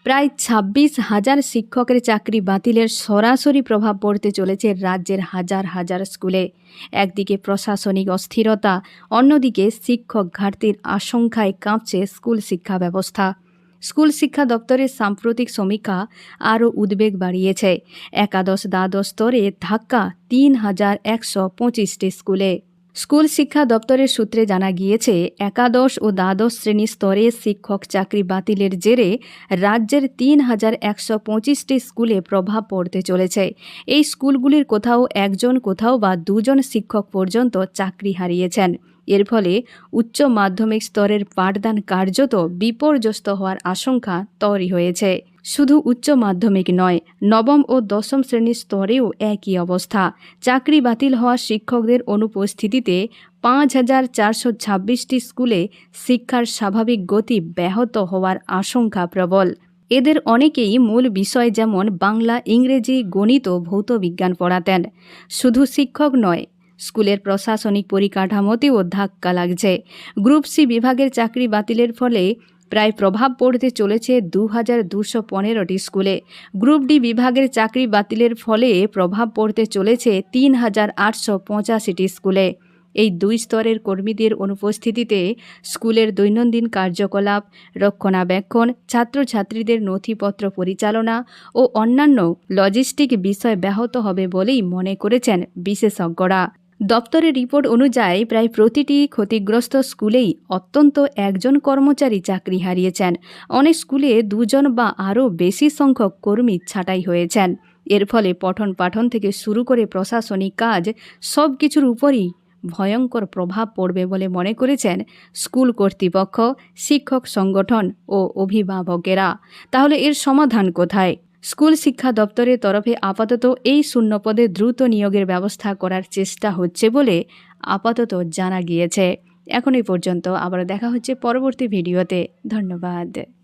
প্রায় ২৬,০০০ শিক্ষকের চাকরি বাতিলের সরাসরি প্রভাব পড়তে চলেছে রাজ্যের হাজার হাজার স্কুলে। একদিকে প্রশাসনিক অস্থিরতা, অন্যদিকে শিক্ষক ঘাটতির আশঙ্কায় কাঁপছে স্কুল শিক্ষা ব্যবস্থা। স্কুল শিক্ষা দপ্তরের সাম্প্রতিক সমীক্ষা আরও উদ্বেগ বাড়িয়েছে। একাদশ দ্বাদশ স্তরে ধাক্কা ৩,১২৫টি স্কুলে। স্কুল শিক্ষা দপ্তরের সূত্রে জানা গিয়েছে, একাদশ ও দ্বাদশ শ্রেণী স্তরে শিক্ষক চাকরি বাতিলের জেরে রাজ্যের ৩,১২৫টি স্কুলে প্রভাব পড়তে চলেছে। এই স্কুলগুলির কোথাও একজন, কোথাও বা দুজন শিক্ষক পর্যন্ত চাকরি হারিয়েছেন। এর ফলে উচ্চ মাধ্যমিক স্তরের পাঠদান কার্যত বিপর্যস্ত হওয়ার আশঙ্কা তৈরি হয়েছে। শুধু উচ্চ মাধ্যমিক নয়, নবম ও দশম শ্রেণীর স্তরেও একই অবস্থা। চাকরি বাতিল হওয়া শিক্ষকদের অনুপস্থিতিতে ৫,৪২৬টি স্কুলে শিক্ষার স্বাভাবিক গতি ব্যাহত হওয়ার আশঙ্কা প্রবল। এদের অনেকেই মূল বিষয় যেমন বাংলা, ইংরেজি, গণিত ও ভৌতবিজ্ঞান পড়াতেন। শুধু শিক্ষক নয়, স্কুলের প্রশাসনিক পরিকাঠামোতেও ধাক্কা লাগছে। গ্রুপ সি বিভাগের চাকরি বাতিলের ফলে প্রায় প্রভাব পড়তে চলেছে ২,২১৫টি স্কুলে। গ্রুপ ডি বিভাগের চাকরি বাতিলের ফলে প্রভাব পড়তে চলেছে ৩,৮৮৫টি স্কুলে। এই দুই স্তরের কর্মীদের অনুপস্থিতিতে স্কুলের দৈনন্দিন কার্যকলাপ, রক্ষণাবেক্ষণ, ছাত্রছাত্রীদের নথিপত্র পরিচালনা ও অন্যান্য লজিস্টিক বিষয় ব্যাহত হবে বলেই মনে করেছেন বিশেষজ্ঞরা। দপ্তরের রিপোর্ট অনুযায়ী প্রায় প্রতিটি ক্ষতিগ্রস্ত স্কুলেই অন্তত একজন কর্মচারী চাকরি হারিয়েছেন। অনেক স্কুলে দুজন বা আরও বেশি সংখ্যক কর্মী ছাঁটাই হয়েছেন। এর ফলে পঠন পাঠন থেকে শুরু করে প্রশাসনিক কাজ সব কিছুর উপরই ভয়ঙ্কর প্রভাব পড়বে বলে মনে করেছেন স্কুল কর্তৃপক্ষ, শিক্ষক সংগঠন ও অভিভাবকেরা। তাহলে এর সমাধান কোথায়? স্কুল শিক্ষা দপ্তরের তরফে আপাতত এই শূন্যপদে দ্রুত নিয়োগের ব্যবস্থা করার চেষ্টা হচ্ছে বলে আপাতত জানা গিয়েছে। এখন এই পর্যন্ত। আবার দেখা হচ্ছে পরবর্তী ভিডিওতে। ধন্যবাদ।